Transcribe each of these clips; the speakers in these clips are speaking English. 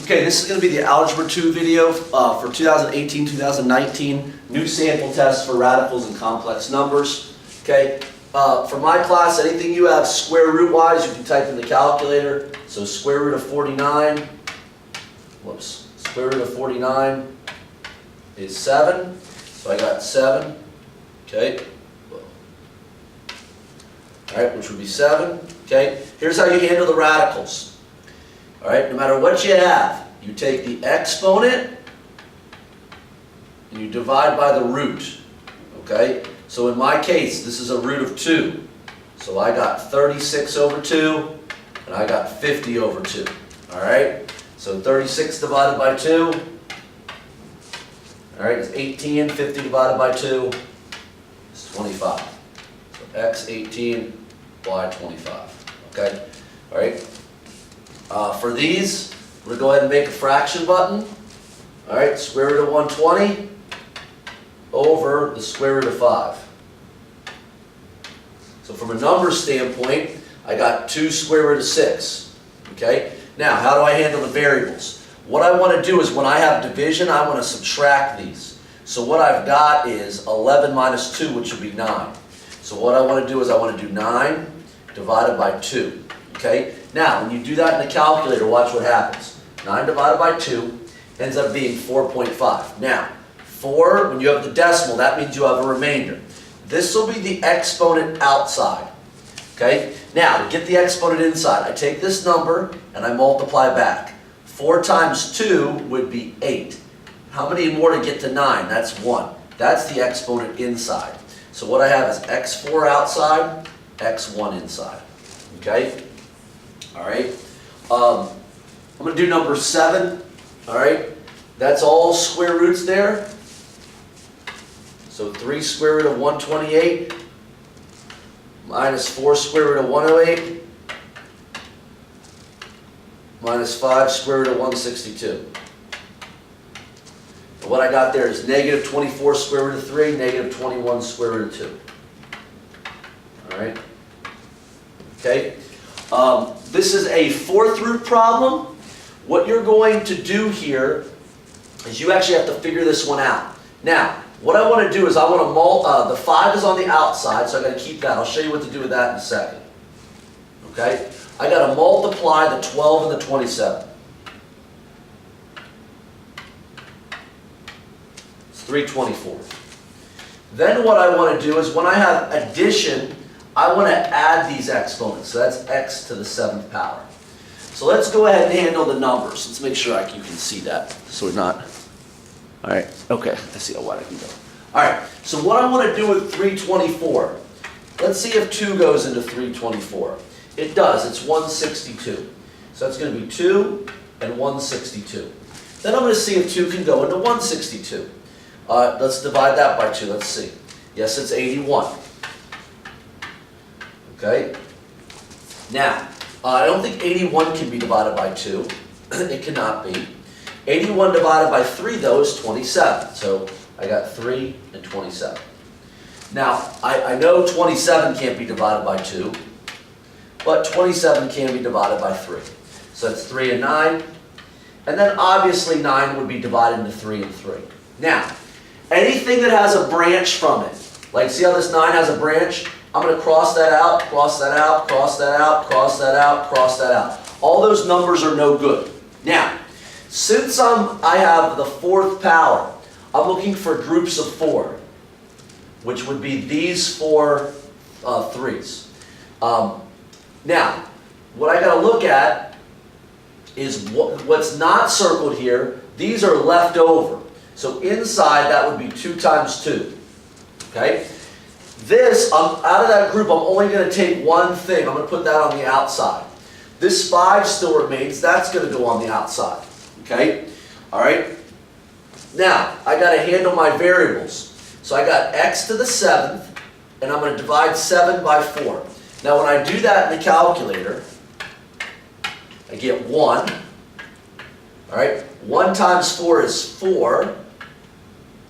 Okay, this is going to be the Algebra 2 video for 2018-2019, new sample test for radicals and complex numbers. Okay, for my class, anything you have square root wise, you can type in the calculator. So square root of 49, square root of 49 is 7. So I got 7, okay, alright, which would be 7, okay. Here's how you handle the radicals. Alright, no matter what you have, you take the exponent and you divide by the root, okay. So in my case, this is a root of 2. So I got 36 over 2, and I got 50 over 2, alright. So 36 divided by 2, alright, it's 18, 50 divided by 2 is 25. So x 18, y 25, okay, alright. For these, we're going to go ahead and make a fraction button. Alright, square root of 120 over the square root of 5. So from a number standpoint, I got 2 square root of 6. Okay? Now, how do I handle the variables? What I want to do is when I have division, I want to subtract these. So what I've got is 11 minus 2, which would be 9. So what I want to do is I want to do 9 divided by 2. Okay? Now, when you do that in the calculator, watch what happens. 9 divided by 2 ends up being 4.5. Now, 4, when you have the decimal, that means you have a remainder. This will be the exponent outside. Okay? Now, to get the exponent inside, I take this number and I multiply back. 4 times 2 would be 8. How many more to get to 9? That's 1. That's the exponent inside. So what I have is x4 outside, x1 inside. Okay? Alright, I'm going to do number 7, alright, that's all square roots there. So 3 square root of 128 minus 4 square root of 108 minus 5 square root of 162. And what I got there is negative 24 square root of 3, negative 21 square root of 2. Alright, okay. This is a 4th root problem. What you're going to do here is you actually have to figure this one out. Now, what I want to do is I want to the 5 is on the outside, so I've got to keep that. I'll show you what to do with that in a second. Okay? I got to multiply the 12 and the 27. It's 324. Then what I want to do is when I have addition, I want to add these exponents. So that's x to the 7th power. So let's go ahead and handle the numbers. Let's make sure you can see that so we're not. All right. Okay. Let's see how wide I can go. All right. So what I want to do with 324, let's see if 2 goes into 324. It does. It's 162. So that's going to be 2 and 162. Then I'm going to see if 2 can go into 162. Let's divide that by 2. Let's see. Yes, it's 81. Okay? Now, I don't think 81 can be divided by 2. It cannot be. 81 divided by 3, though, is 27. So I got 3 and 27. Now, I know 27 can't be divided by 2, but 27 can be divided by 3. So that's 3 and 9. And then obviously 9 would be divided into 3 and 3. Now, anything that has a branch from it, like see how this 9 has a branch? I'm going to cross that out, cross that out, cross that out, cross that out, cross that out. All those numbers are no good. Now, since I have the 4th power, I'm looking for groups of 4, which would be these 4 3s. Now, what I got to look at is what's not circled here. These are left over. So inside, that would be 2 times 2. Okay? This, out of that group, I'm only going to take one thing. I'm going to put that on the outside. This 5 still remains. That's going to go on the outside. Okay? All right? Now, I got to handle my variables. So I got x to the 7th, and I'm going to divide 7 by 4. Now, when I do that in the calculator, I get 1. All right? 1 times 4 is 4.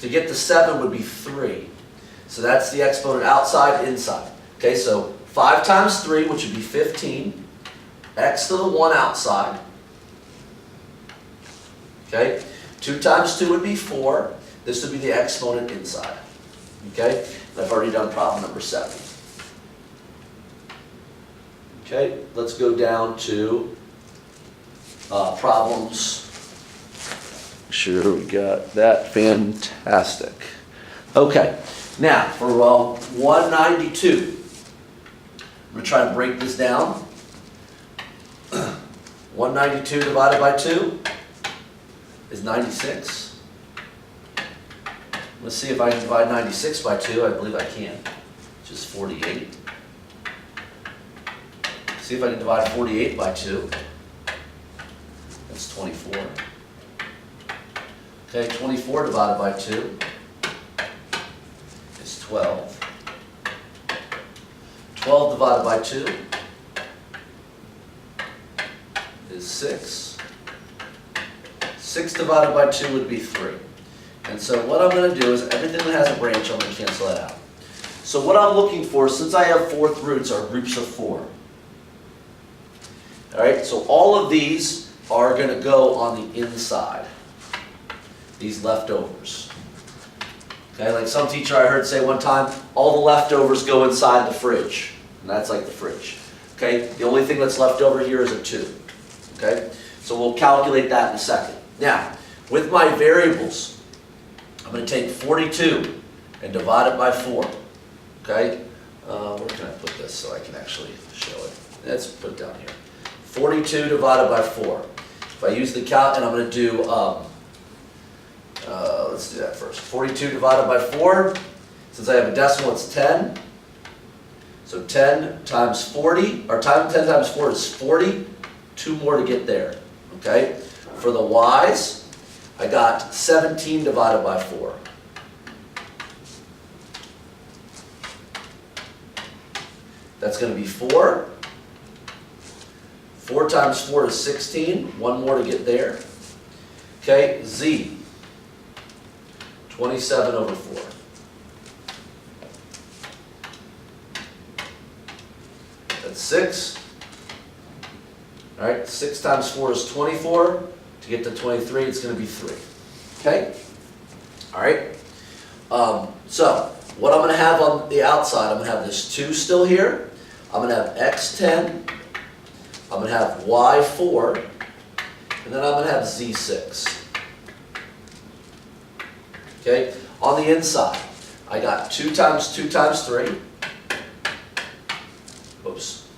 To get to 7 would be 3. So that's the exponent outside, inside. Okay, so 5 times 3, which would be 15. X to the 1 outside. Okay? 2 times 2 would be 4. This would be the exponent inside. Okay? And I've already done problem number 7. Okay, let's go down to problems. Sure, we got that. Fantastic. Okay, now for 192, I'm going to try to break this down. 192 divided by 2 is 96. Let's see if I can divide 96 by 2. I believe I can, which is 48. See if I can divide 48 by 2. That's 24. Okay, 24 divided by 2 is 12. 12 divided by 2 is 6. 6 divided by 2 would be 3. And so what I'm going to do is everything that has a branch, I'm going to cancel that out. So what I'm looking for, since I have fourth roots, are groups of 4. All right, so all of these are going to go on the inside, these leftovers. Okay, like some teacher I heard say one time, all the leftovers go inside the fridge, and that's like the fridge. Okay, the only thing that's left over here is a 2. Okay, so we'll calculate that in a second. Now, with my variables, I'm going to take 42 and divide it by 4. Okay, where can I put this so I can actually show it? Let's put it down here. 42 divided by 4. If I use the calc, and I'm going to do, let's do that first. 42 divided by 4. Since I have a decimal, it's 10. So 10 times 40, or 10 times 4 is 40. 2 more to get there. Okay? For the y's, I got 17 divided by 4. That's going to be 4. 4 times 4 is 16. 1 more to get there. Okay, z, 27 over 4. That's 6. All right, 6 times 4 is 24. To get to 23, it's going to be 3. Okay? All right? So, what I'm going to have on the outside, I'm going to have this 2 still here. I'm going to have x10. I'm going to have y4, and then I'm going to have z6. Okay? On the inside, I got 2 times 2 times 3. Oops.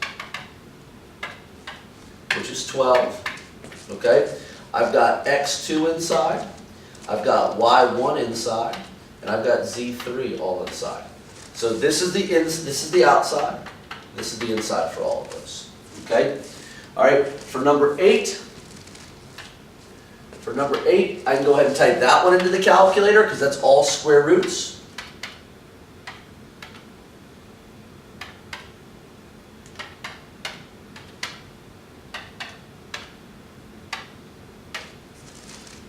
Which is 12. Okay? I've got x2 inside. I've got y1 inside. And I've got z3 all inside. So this is the outside. This is the inside for all of those. Okay? All right, for number 8, I can go ahead and type that one into the calculator because that's all square roots.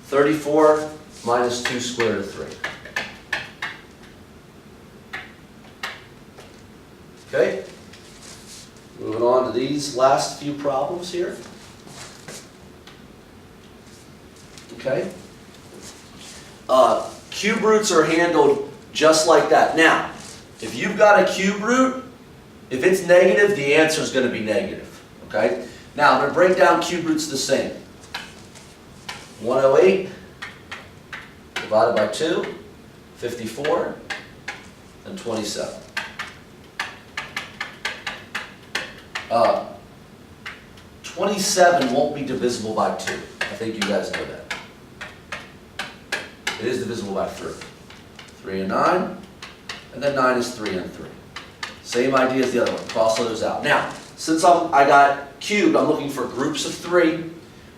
(34 minus 2 squared of 3). Okay? Moving on to these last few problems here. Okay? Cube roots are handled just like that. Now, if you've got a cube root, if it's negative, the answer is going to be negative. Okay? Now, I'm going to break down cube roots the same. 108 divided by 2, 54, and 27. 27 won't be divisible by 2. I think you guys know that. It is divisible by 3. 3 and 9, and then 9 is 3 and 3. Same idea as the other one. Cross those out. Now, since I got cubed, I'm looking for groups of 3,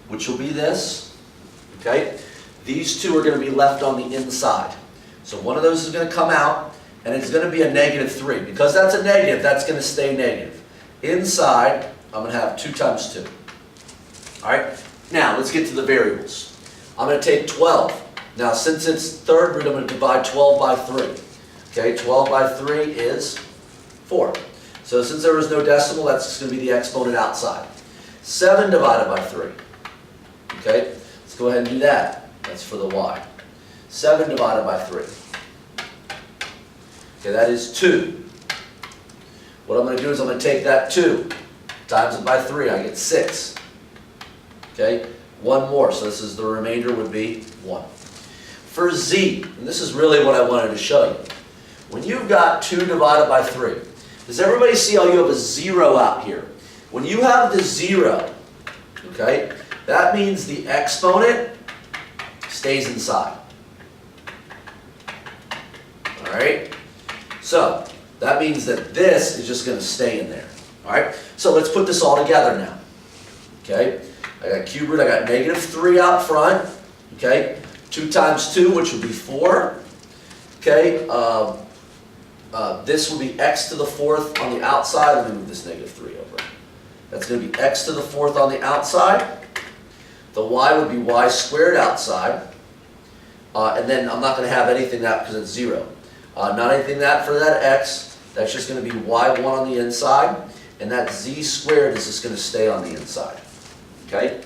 which will be this. Okay? These 2 are going to be left on the inside. So one of those is going to come out, and it's going to be a negative 3. Because that's a negative, that's going to stay negative. Inside, I'm going to have 2 times 2. All right? Now, let's get to the variables. I'm going to take 12. Now, since it's third root, I'm going to divide 12 by 3. Okay, 12 by 3 is 4. So since there was no decimal, that's going to be the exponent outside. 7 divided by 3. Okay, Let's go ahead and do that. That's for the y. 7 divided by 3. Okay, that is 2. What I'm going to do is I'm going to take that 2, times it by 3, I get 6. Okay, one more, so this is the remainder would be 1. For z, and this is really what I wanted to show you. When you've got 2 divided by 3, does everybody see how you have a 0 out here? When you have the 0, okay, that means the exponent stays inside. Alright? So, that means that this is just going to stay in there. Alright? So let's put this all together now. Okay? I got cube root, I got negative 3 out front. Okay? 2 times 2, which would be 4. Okay? This will be x to the 4th on the outside. Let me move this negative 3 over. That's going to be x to the 4th on the outside. The y would be y squared outside. And then I'm not going to have anything that because it's 0. Not anything that for that x. That's just going to be y1 on the inside. And that z squared is just going to stay on the inside. Okay?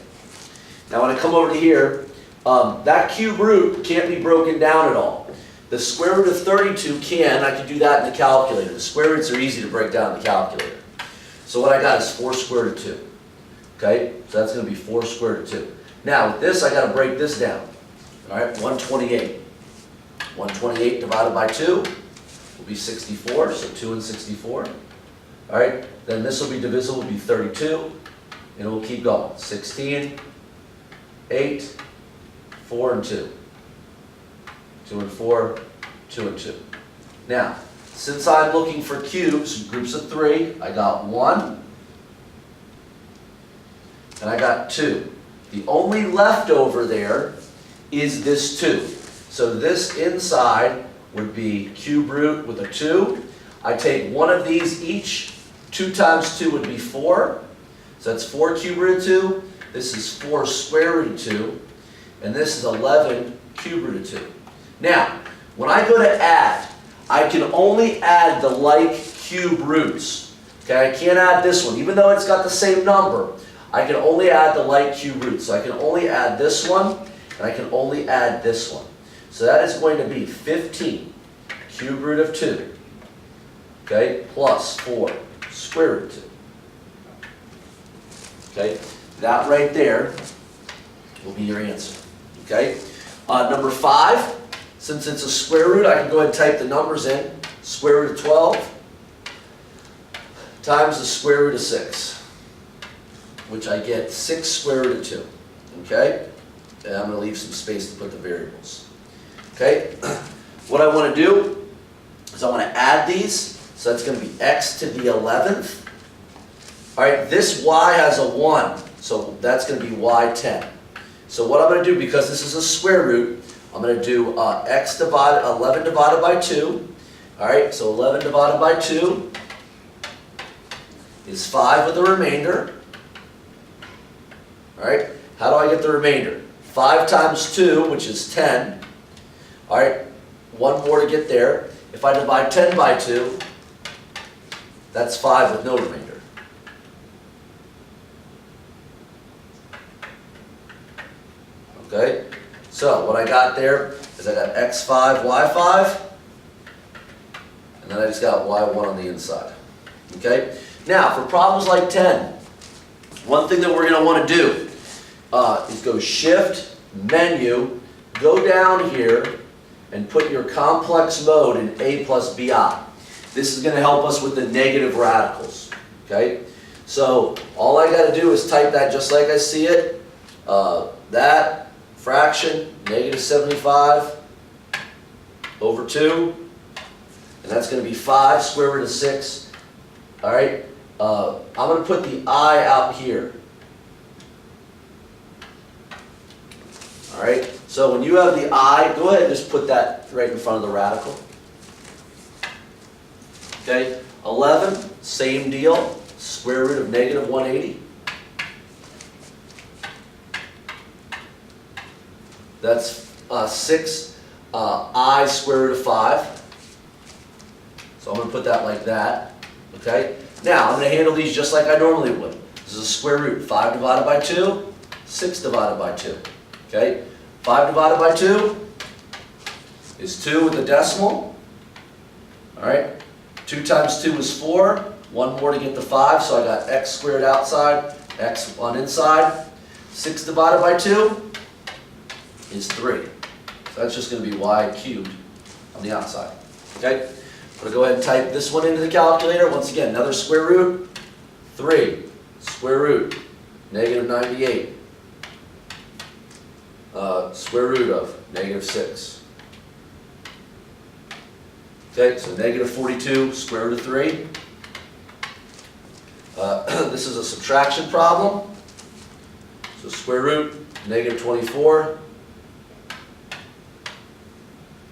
Now when I come over to here, that cube root can't be broken down at all. The square root of 32 can. I can do that in the calculator. The square roots are easy to break down in the calculator. So what I got is 4 square root of 2. Okay? So that's going to be 4 square root of 2. Now with this, I got to break this down. All right? 128. 128 divided by 2 will be 64. So 2 and 64. All right? Then this will be divisible, will be 32. And we'll keep going. 16, 8, 4 and 2. 2 and 4, 2 and 2. Now, since I'm looking for cubes, groups of 3, I got 1, and I got 2. The only leftover there is this 2. So this inside would be cube root with a 2. I take one of these each. 2 times 2 would be 4. So that's 4 cube root of 2. This is 4 square root of 2. And this is 11 cube root of 2. Now, when I go to add, I can only add the like cube roots. Okay, I can't add this one. Even though it's got the same number, I can only add the like cube roots. So I can only add this one, and I can only add this one. So that is going to be 15 cube root of 2, okay, plus 4 square root of 2. Okay, that right there will be your answer. Okay, number 5. Since it's a square root, I can go ahead and type the numbers in. Square root of 12 times the square root of 6, which I get 6 square root of 2. Okay? And I'm going to leave some space to put the variables. Okay? What I want to do is I want to add these. So that's going to be x to the 11th. All right, this y has a 1, so that's going to be y10. So what I'm going to do, because this is a square root, I'm going to do 11 divided by 2. All right, so 11 divided by 2 is 5 with the remainder. All right, how do I get the remainder? 5 times 2, which is 10. All right, one more to get there. If I divide 10 by 2, that's 5 with no remainder. Okay, so what I got there is I got x5, y5, and then I just got y1 on the inside. Okay, now for problems like 10, one thing that we're going to want to do is go Shift, Menu, go down here, and put your complex mode in A plus BI. This is going to help us with the negative radicals. Okay, so all I got to do is type that just like I see it. That fraction, negative 75 over 2, and that's going to be 5 square root of 6. All right, I'm going to put the I out here. All right, so when you have the I, go ahead and just put that right in front of the radical. Okay, 11, same deal, square root of negative 180. That's 6 I square root of 5. So I'm going to put that like that. Okay? Now, I'm going to handle these just like I normally would. This is a square root. 5 divided by 2, 6 divided by 2. Okay, 5 divided by 2 is 2 with the decimal. All right, 2 times 2 is 4. 1 more to get to 5, so I got x squared outside, x on inside. 6 divided by 2 is 3. So that's just going to be y cubed on the outside. Okay, I'm going to go ahead and type this one into the calculator. Once again, another square root. 3 square root negative 98. Square root of negative 6. Okay, so negative 42 square root of 3. This is a subtraction problem. So square root negative 24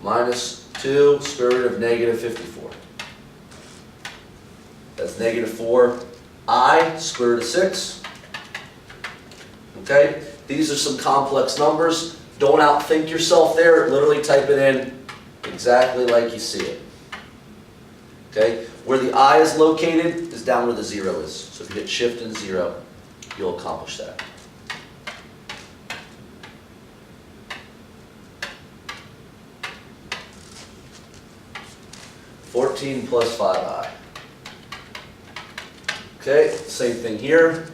minus 2 square root of negative 54. That's negative 4i square root of 6. Okay, these are some complex numbers. Don't outthink yourself there. Literally type it in exactly like you see it. Okay, where the I is located is down where the 0 is. So if you hit shift and 0, you'll accomplish that. (14 plus 5i). Okay, same thing here.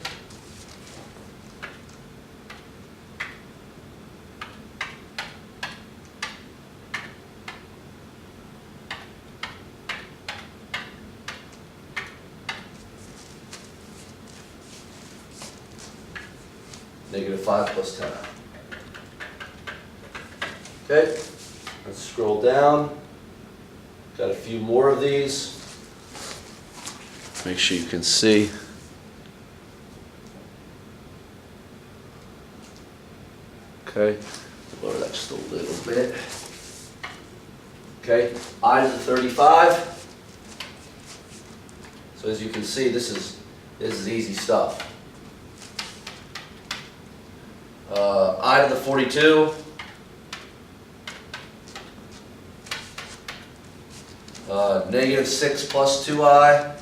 Negative 5 plus 10. Okay, let's scroll down. Got a few more of these. Make sure you can see. Okay, lower that just a little bit. Okay, I to the 35. So as you can see, this is easy stuff. I to the 42. Negative 6 plus 2i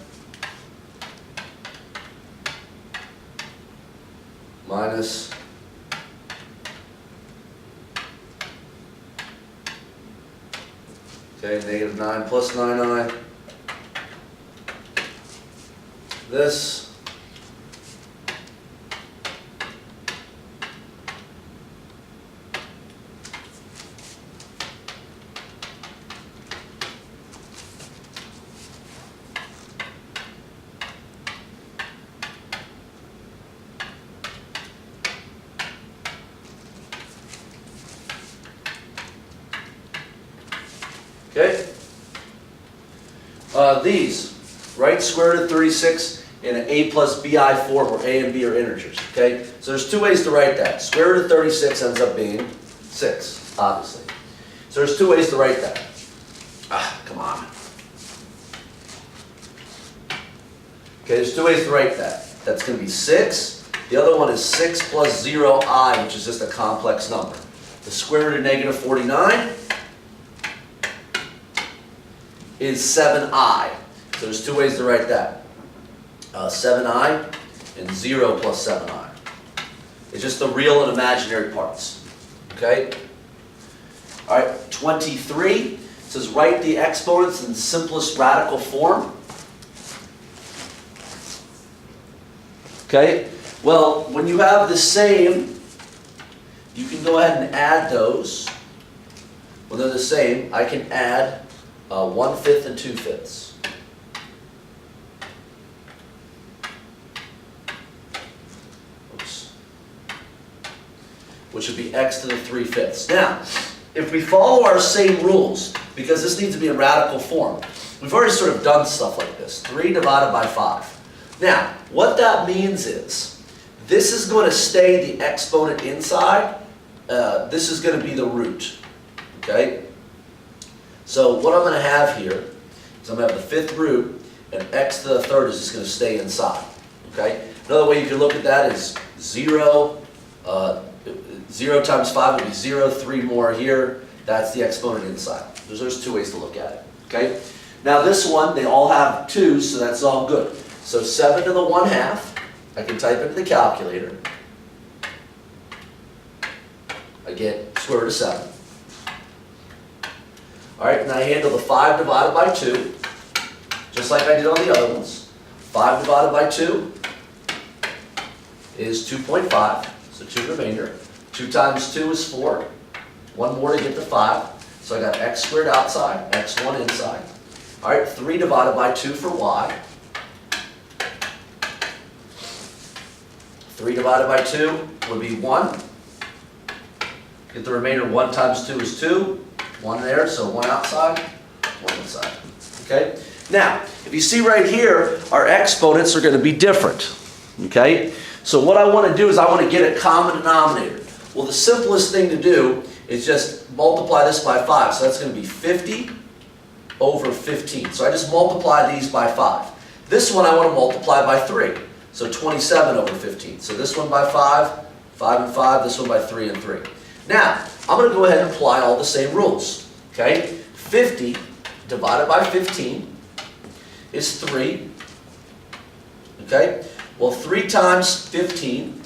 minus negative 9 plus 9i. This okay. These, right, square root of 36 in an a plus bi form where a and b are integers, okay? So there's two ways to write that. Square root of 36 ends up being 6, obviously. So there's two ways to write that. Come on. Okay, there's two ways to write that. That's going to be 6. The other one is 6 plus 0i, which is just a complex number. The square root of negative 49 is 7i. So there's two ways to write that. 7i and 0 plus 7i. It's just the real and imaginary parts. Okay? All right, 23 says write the exponents in simplest radical form. Okay? Well, when you have the same, you can go ahead and add those. When they're the same, I can add 1/5 and 2/5. Oops. Which would be x to the 3/5. Now, if we follow our same rules, because this needs to be in radical form, we've already sort of done stuff like this. 3 divided by 5. Now, what that means is, this is going to stay the exponent inside. This is going to be the root. Okay? So what I'm going to have here is I'm going to have the 5th root, and x to the 3rd is just going to stay inside. Okay? Another way you can look at that is 0. 0 times 5 would be 0. 3 more here. That's the exponent inside. There's two ways to look at it. Okay? Now this one, they all have 2, so that's all good. So 7 to the 1/2, I can type into the calculator. get square root of 7. All right, and I handle the 5 divided by 2, just like I did on the other ones. 5 divided by 2 is 2.5, so 2 remainder. 2 times 2 is 4. 1 more to get to 5. So I got x squared outside, x1 inside. All right, 3 divided by 2 for y. 3 divided by 2 would be 1. Get the remainder. 1 times 2 is 2. 1 there, so 1 outside, 1 inside. Okay? Now, if you see right here, our exponents are going to be different. Okay? So what I want to do is I want to get a common denominator. Well, the simplest thing to do is just multiply this by 5. So that's going to be 50 over 15. So I just multiply these by 5. This one I want to multiply by 3. So 27 over 15. So this one by 5, 5 and 5, this one by 3 and 3. Now, I'm going to go ahead and apply all the same rules. Okay? 50 divided by 15 is 3. Okay? Well, 3 times 15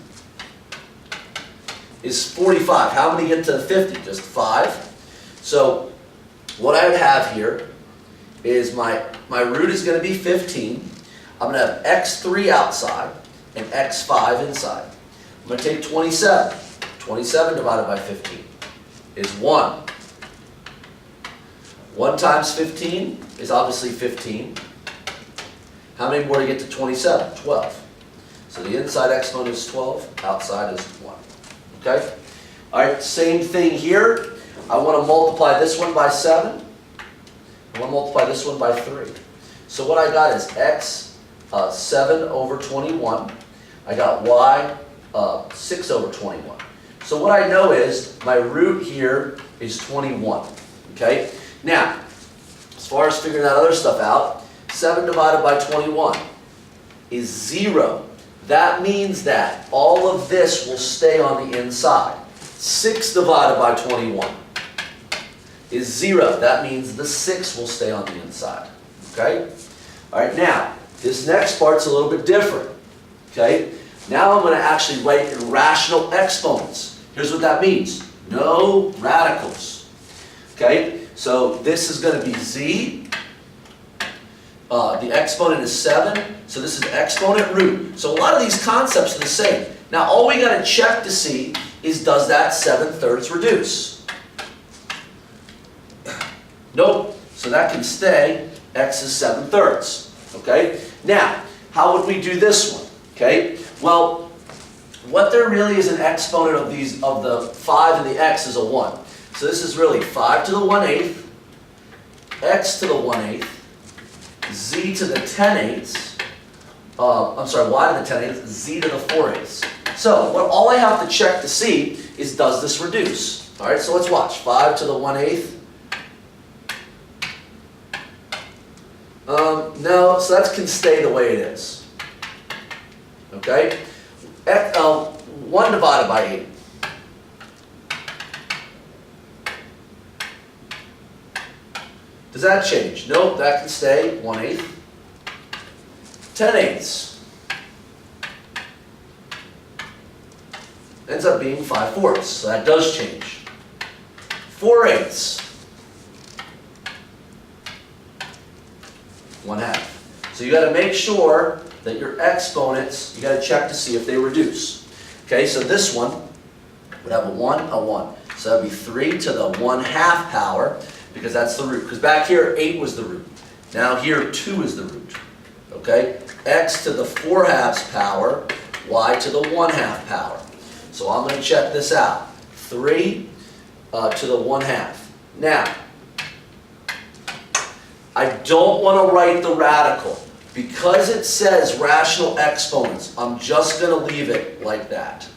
is 45. How many get to 50? Just 5. So what I would have here is my root is going to be 15. I'm going to have x3 outside and x5 inside. I'm going to take 27. 27 divided by 15 is 1. 1 times 15 is obviously 15. How many more to get to 27? 12. So the inside exponent is 12, outside is 1. Okay? All right, same thing here. I want to multiply this one by 7. I want to multiply this one by 3. So what I got is x 7 over 21. I got y 6 over 21. So what I know is my root here is 21. Okay? Now, as far as figuring that other stuff out, 7 divided by 21 is 0. That means that all of this will stay on the inside. 6 divided by 21 is 0. That means the 6 will stay on the inside. Okay? All right, now, this next part's a little bit different. Okay? Now I'm going to actually write in rational exponents. Here's what that means. No radicals. Okay? So this is going to be z. The exponent is 7. So this is exponent root. So a lot of these concepts are the same. Now all we got to check to see is, does that 7/3 reduce? Nope. So that can stay. X is 7/3. Okay? Now, how would we do this one? Okay? Well, what there really is an exponent of the 5 and the x is a 1. So this is really 5 to the 1/8, x to the 1/8, z to the 10/8, I'm sorry, y to the 10/8, z to the 4/8. So all I have to check to see is, does this reduce? All right, so let's watch. 5 to the 1/8. No, so that can stay the way it is. Okay? 1 divided by 8. Does that change? Nope, that can stay 1/8. 10/8 ends up being 5/4, so that does change. 4/8, 1/2. So you got to make sure that your exponents, you got to check to see if they reduce. Okay, so this one would have a 1, a 1. So that would be 3 to the 1/2 power, because that's the root. Because back here, 8 was the root. Now here, 2 is the root. Okay? X to the 4/2 power, y to the 1/2 power. So I'm going to check this out. 3 to the 1/2. Now, I don't want to write the radical. Because it says rational exponents, I'm just going to leave it like that.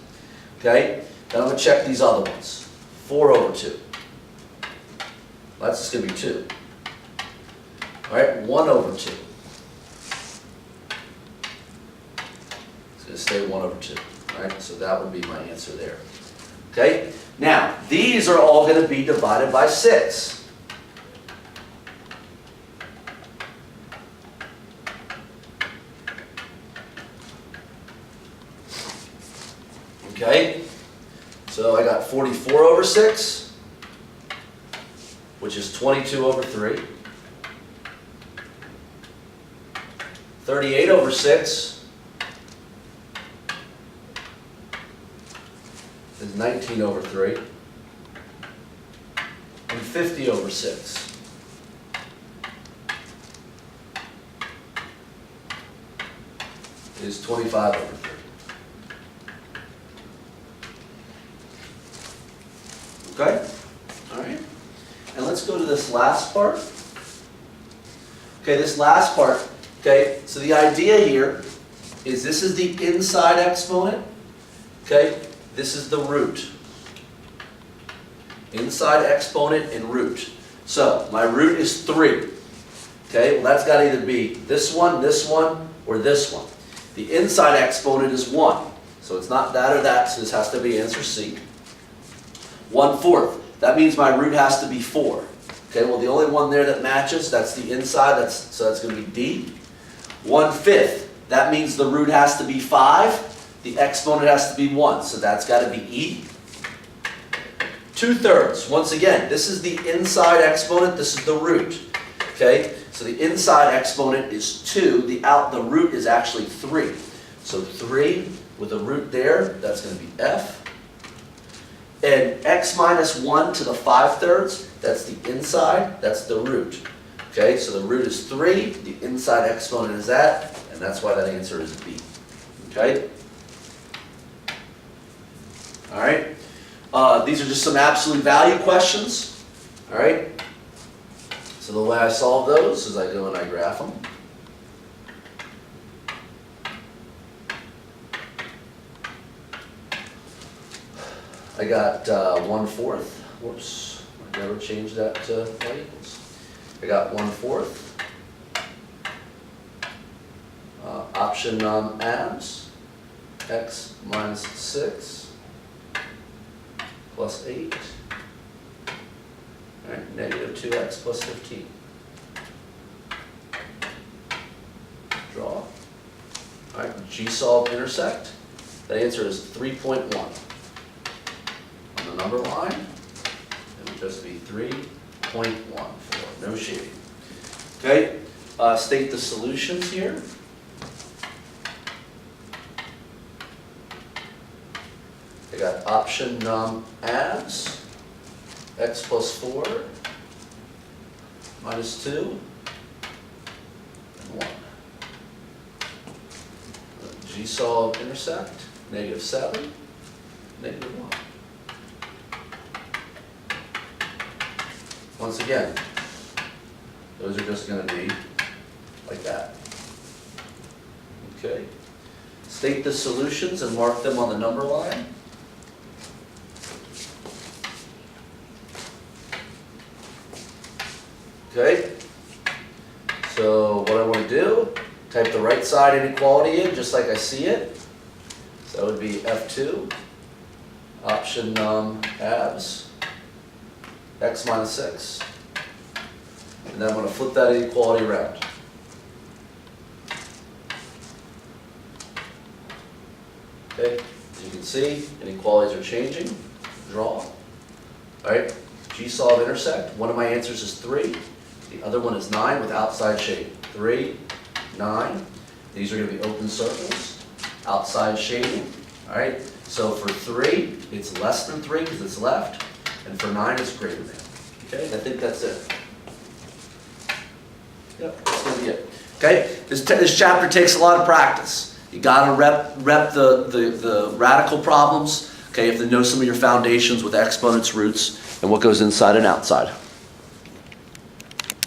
Okay? Then I'm going to check these other ones. 4 over 2. That's just going to be 2. All right, 1 over 2. It's going to stay 1 over 2. All right, so that would be my answer there. Okay? Now, these are all going to be divided by 6. Okay? So I got 44 over 6, which is 22 over 3. 38 over 6 is 19 over 3. And 50 over 6 is 25 over 3. Okay? All right. And let's go to this last part. Okay, this last part. Okay, so the idea here is this is the inside exponent. Okay, this is the root. Inside exponent and root. So my root is 3. Okay, well that's got to either be this one, or this one. The inside exponent is 1. So it's not that or that, so this has to be answer C. 1/4. That means my root has to be 4. Okay, well the only one there that matches, that's the inside, so that's going to be D. 1/5. That means the root has to be 5. The exponent has to be 1, so that's got to be E. 2/3. Once again, this is the inside exponent, this is the root. Okay, so the inside exponent is 2, the root is actually 3. So 3 with a root there, that's going to be F. And x minus 1 to the 5/3, that's the inside, that's the root. Okay, so the root is 3, the inside exponent is that, and that's why that answer is B. Okay? All right? These are just some absolute value questions. All right? So the way I solve those is I go and I graph them. I got 1/4. Whoops, I never changed that to y equals. I got 1/4. Option abs, x minus 6 plus 8. All right, negative 2x plus 15. Draw. All right, G-solve intersect. The answer is 3.1. On the number line, it would just be 3.14. No shading. Okay, state the solutions here. I got option abs, x plus 4 minus 2 and 1. G-solve intersect, negative 7, negative 1. Once again, those are just going to be like that. Okay. State the solutions and mark them on the number line. Okay. So what I want to do, type the right side inequality in just like I see it. So that would be F2, option abs, x minus 6. And then I'm going to flip that inequality around. Okay, as you can see, inequalities are changing. Draw. All right, G-solve intersect. One of my answers is 3. The other one is 9 with outside shading. 3, 9. These are going to be open circles. Outside shading. All right, so for 3, it's less than 3 because it's left. And for 9, it's greater than. Okay, I think that's it. Yep, that's going to be it. Okay, this chapter takes a lot of practice. You got to rep the radical problems. Okay, you have to know some of your foundations with exponents, roots, and what goes inside and outside.